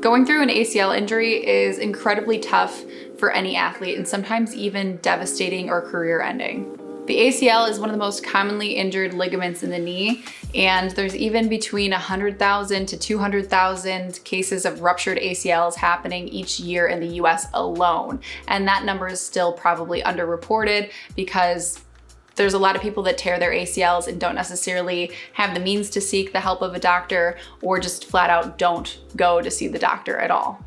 Going through an ACL injury is incredibly tough for any athlete and sometimes even devastating or career ending. The ACL is one of the most commonly injured ligaments in the knee, and there's even between 100,000 to 200,000 cases of ruptured ACLs happening each year in the US alone. And that number is still probably underreported because there's a lot of people that tear their ACLs and don't necessarily have the means to seek the help of a doctor, or just flat out don't go to see the doctor at all.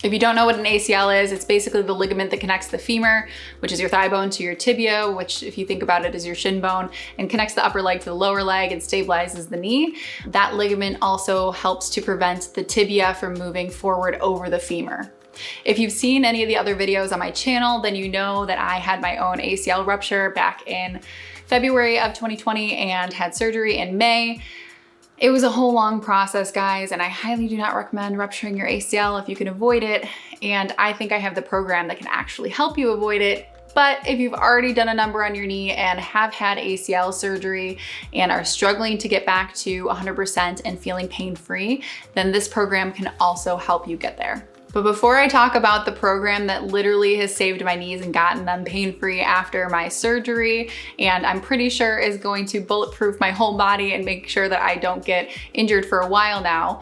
If you don't know what an ACL is, it's basically the ligament that connects the femur, which is your thigh bone, to your tibia, which if you think about it is your shin bone, and connects the upper leg to the lower leg and stabilizes the knee. That ligament also helps to prevent the tibia from moving forward over the femur. If you've seen any of the other videos on my channel, then you know that I had my own ACL rupture back in February of 2020 and had surgery in May. It was a whole long process, guys, and I highly do not recommend rupturing your ACL if you can avoid it. And I think I have the program that can actually help you avoid it. But if you've already done a number on your knee and have had ACL surgery and are struggling to get back to 100% and feeling pain-free, then this program can also help you get there. But before I talk about the program that literally has saved my knees and gotten them pain-free after my surgery, and I'm pretty sure is going to bulletproof my whole body and make sure that I don't get injured for a while now,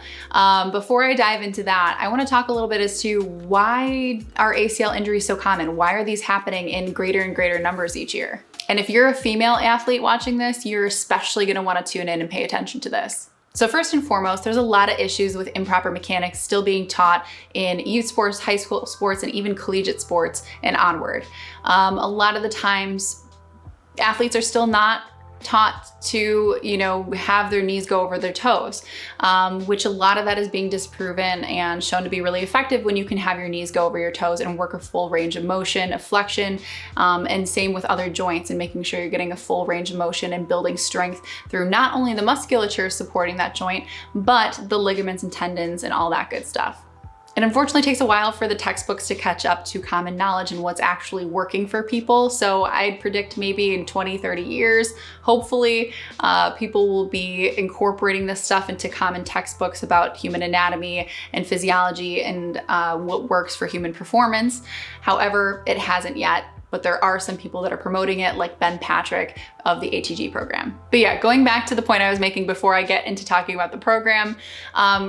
before I dive into that, I want to talk a little bit as to why are ACL injuries so common? Why are these happening in greater and greater numbers each year? And if you're a female athlete watching this, you're especially going to want to tune in and pay attention to this. So first and foremost, there's a lot of issues with improper mechanics still being taught in youth sports, high school sports, and even collegiate sports and onward. A lot of the times, athletes are still not taught to, have their knees go over their toes, which a lot of that is being disproven and shown to be really effective when you can have your knees go over your toes and work a full range of motion, of flexion, and same with other joints, and making sure you're getting a full range of motion and building strength through not only the musculature supporting that joint, but the ligaments and tendons and all that good stuff. It unfortunately takes a while for the textbooks to catch up to common knowledge and what's actually working for people. So I'd predict maybe in 20, 30 years, hopefully people will be incorporating this stuff into common textbooks about human anatomy and physiology and what works for human performance. However, it hasn't yet. But there are some people that are promoting it, like Ben Patrick of the ATG program. But yeah, going back to the point I was making before I get into talking about the program,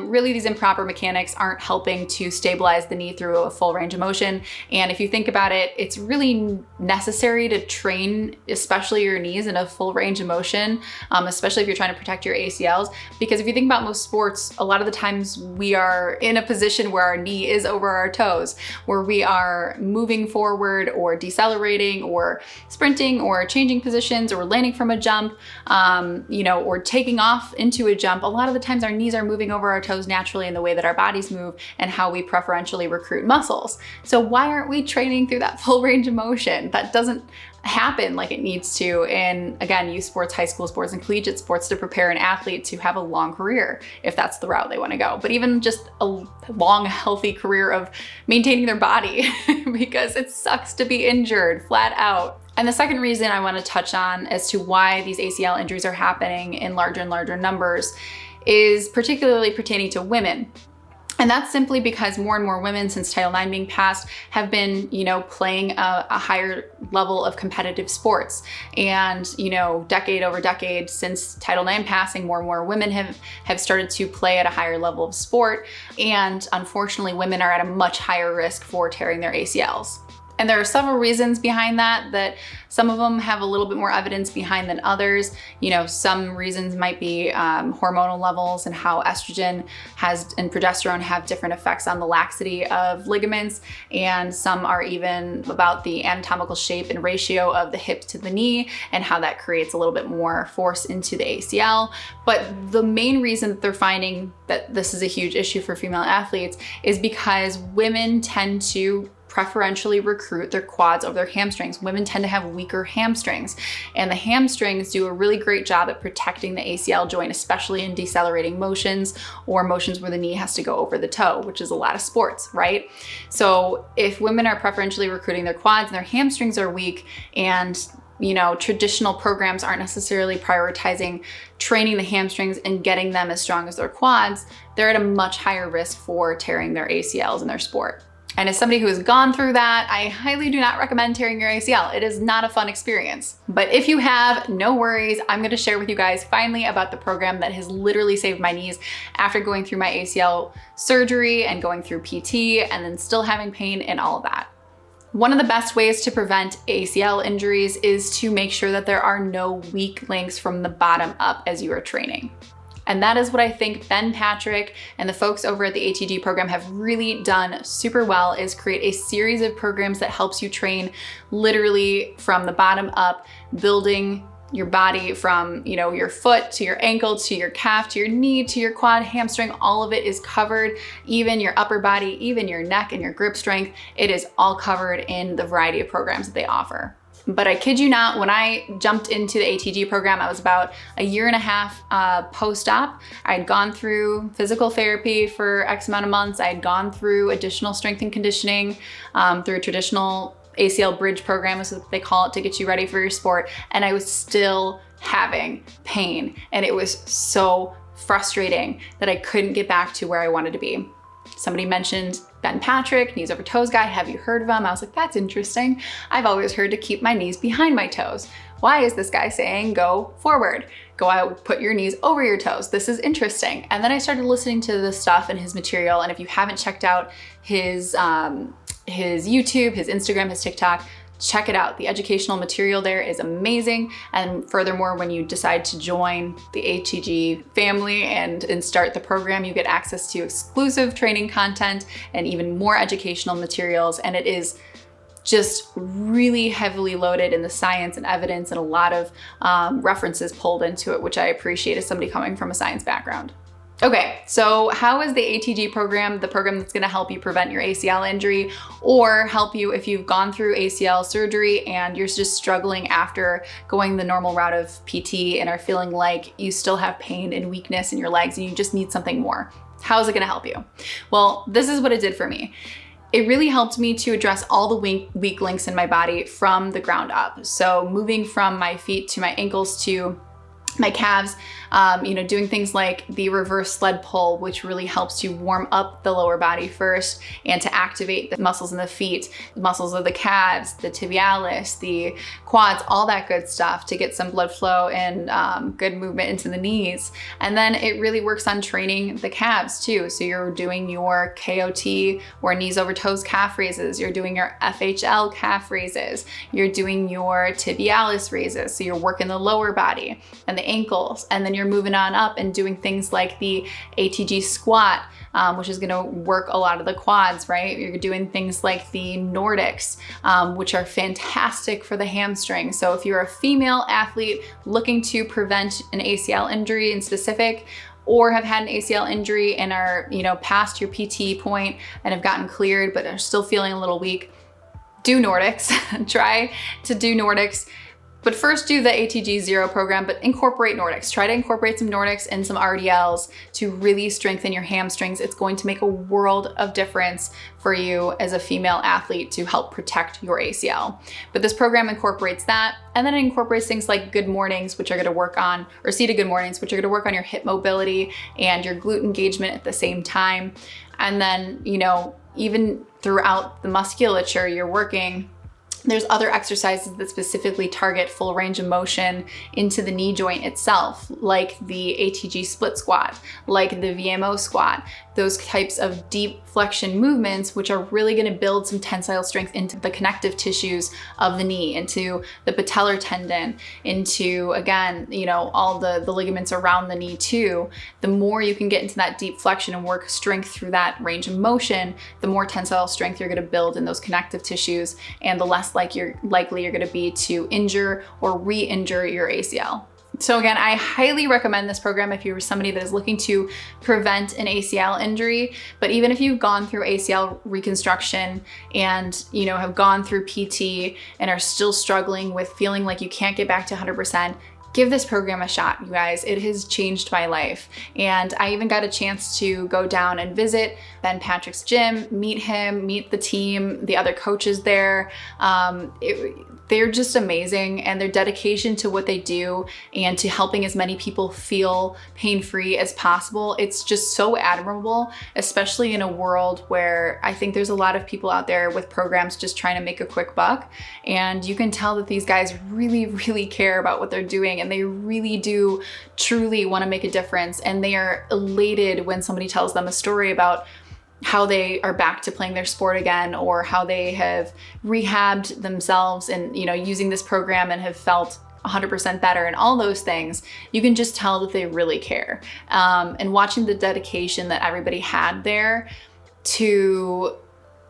really these improper mechanics aren't helping to stabilize the knee through a full range of motion. And if you think about it, it's really necessary to train, especially your knees, in a full range of motion, especially if you're trying to protect your ACLs. Because if you think about most sports, a lot of the times we are in a position where our knee is over our toes, where we are moving forward or decelerating or sprinting or changing positions or landing from a jump, or taking off into a jump. A lot of the times our knees are moving over our toes naturally in the way that our bodies move and how we preferentially recruit muscles. So why aren't we training through that full range of motion? That doesn't happen like it needs to in, again, youth sports, high school sports, and collegiate sports to prepare an athlete to have a long career if that's the route they want to go. But even just a long, healthy career of maintaining their body because it sucks to be injured flat out. And the second reason I want to touch on as to why these ACL injuries are happening in larger and larger numbers is particularly pertaining to women. And that's simply because more and more women, since Title IX being passed, have been, playing a higher level of competitive sports. And, decade over decade since Title IX passing, more and more women have started to play at a higher level of sport. And unfortunately, women are at a much higher risk for tearing their ACLs. And there are several reasons behind that some of them have a little bit more evidence behind than others. Some reasons might be hormonal levels and how estrogen and progesterone have different effects on the laxity of ligaments. And some are even about the anatomical shape and ratio of the hip to the knee and how that creates a little bit more force into the ACL. But the main reason that they're finding that this is a huge issue for female athletes is because women tend to preferentially recruit their quads over their hamstrings. Women tend to have weaker hamstrings, and the hamstrings do a really great job at protecting the ACL joint, especially in decelerating motions or motions where the knee has to go over the toe, which is a lot of sports, right? So if women are preferentially recruiting their quads and their hamstrings are weak, and traditional programs aren't necessarily prioritizing training the hamstrings and getting them as strong as their quads, they're at a much higher risk for tearing their ACLs in their sport. And as somebody who has gone through that, I highly do not recommend tearing your ACL. It is not a fun experience. But if you have, no worries. I'm gonna share with you guys finally about the program that has literally saved my knees after going through my ACL surgery and going through PT and then still having pain and all of that. One of the best ways to prevent ACL injuries is to make sure that there are no weak links from the bottom up as you are training. And that is what I think Ben Patrick and the folks over at the ATG program have really done super well, is create a series of programs that helps you train literally from the bottom up, building your body from, your foot to your ankle, to your calf, to your knee, to your quad, hamstring, all of it is covered, even your upper body, even your neck and your grip strength. It is all covered in the variety of programs that they offer. But I kid you not, when I jumped into the ATG program, I was about a year and a half post-op. I had gone through physical therapy for X amount of months. I had gone through additional strength and conditioning through a traditional ACL bridge program, is what they call it, to get you ready for your sport. And I was still having pain. And it was so frustrating that I couldn't get back to where I wanted to be. Somebody mentioned Ben Patrick, knees over toes guy. Have you heard of him? I was like, that's interesting. I've always heard to keep my knees behind my toes. Why is this guy saying go forward? Go out, put your knees over your toes. This is interesting. And then I started listening to this stuff and his material. And if you haven't checked out his YouTube, his Instagram, his TikTok, check it out. The educational material there is amazing. And furthermore, when you decide to join the ATG family and start the program, you get access to exclusive training content and even more educational materials. And it is just really heavily loaded in the science and evidence and a lot of references pulled into it, which I appreciate as somebody coming from a science background. Okay, so how is the ATG program the program that's gonna help you prevent your ACL injury or help you if you've gone through ACL surgery and you're just struggling after going the normal route of PT and are feeling like you still have pain and weakness in your legs and you just need something more? How is it gonna help you? Well, this is what it did for me. It really helped me to address all the weak links in my body from the ground up. So moving from my feet to my ankles to my calves, doing things like the reverse sled pull, which really helps to warm up the lower body first and to activate the muscles in the feet, the muscles of the calves, the tibialis, the quads, all that good stuff to get some blood flow and good movement into the knees. And then it really works on training the calves too. So you're doing your KOT or knees over toes calf raises, you're doing your FHL calf raises, you're doing your tibialis raises. So you're working the lower body and the ankles, and then you're moving on up and doing things like the ATG squat, which is gonna work a lot of the quads, right? You're doing things like the Nordics, which are fantastic for the hamstring. So if you're a female athlete looking to prevent an ACL injury in specific, or have had an ACL injury and are, past your PT point and have gotten cleared but are still feeling a little weak, do Nordics. Try to do Nordics. But first do the ATG Zero program, but incorporate Nordics. Try to incorporate some Nordics and some RDLs to really strengthen your hamstrings. It's going to make a world of difference for you as a female athlete to help protect your ACL. But this program incorporates that, and then it incorporates things like good mornings, which are gonna work on, or seated good mornings, which are gonna work on your hip mobility and your glute engagement at the same time. And then, even throughout the musculature you're working, there's other exercises that specifically target full range of motion into the knee joint itself, like the ATG split squat, like the VMO squat, those types of deep flexion movements, which are really gonna build some tensile strength into the connective tissues of the knee, into the patellar tendon, into, again, all the ligaments around the knee too. The more you can get into that deep flexion and work strength through that range of motion, the more tensile strength you're gonna build in those connective tissues, and the less likely you're gonna be to injure or re-injure your ACL. So again, I highly recommend this program if you're somebody that is looking to prevent an ACL injury. But even if you've gone through ACL reconstruction and have gone through PT and are still struggling with feeling like you can't get back to 100%, give this program a shot, you guys. It has changed my life. And I even got a chance to go down and visit Ben Patrick's gym, meet him, meet the team, the other coaches there. They're just amazing, and their dedication to what they do and to helping as many people feel pain-free as possible. It's just so admirable, especially in a world where I think there's a lot of people out there with programs just trying to make a quick buck. And you can tell that these guys really, really care about what they're doing, and they really do truly want to make a difference. And they are elated when somebody tells them a story about how they are back to playing their sport again, or how they have rehabbed themselves and, using this program and have felt 100% better and all those things. You can just tell that they really care. And watching the dedication that everybody had there to,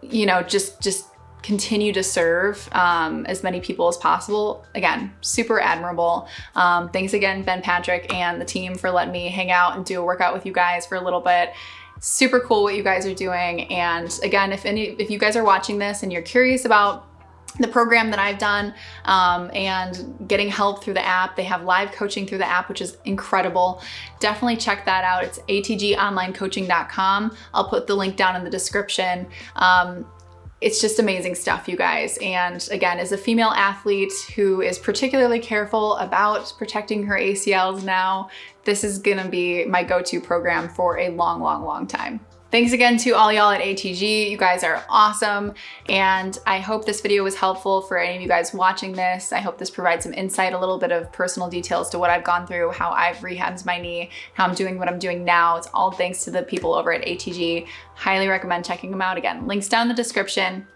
just continue to serve as many people as possible. Again, super admirable. Thanks again, Ben Patrick and the team, for letting me hang out and do a workout with you guys for a little bit. Super cool what you guys are doing. And again, if you guys are watching this and you're curious about the program that I've done and getting help through the app, they have live coaching through the app, which is incredible. Definitely check that out. It's atgonlinecoaching.com. I'll put the link down in the description. It's just amazing stuff, you guys. And again, as a female athlete who is particularly careful about protecting her ACLs now, this is gonna be my go-to program for a long, long, long time. Thanks again to all y'all at ATG. You guys are awesome. And I hope this video was helpful for any of you guys watching this. I hope this provides some insight, a little bit of personal details to what I've gone through, how I've rehabbed my knee, how I'm doing what I'm doing now. It's all thanks to the people over at ATG. Highly recommend checking them out. Again, links down in the description.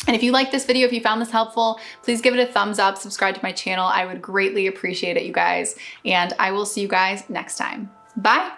And if you like this video, if you found this helpful, please give it a thumbs up, subscribe to my channel. I would greatly appreciate it, you guys. And I will see you guys next time. Bye.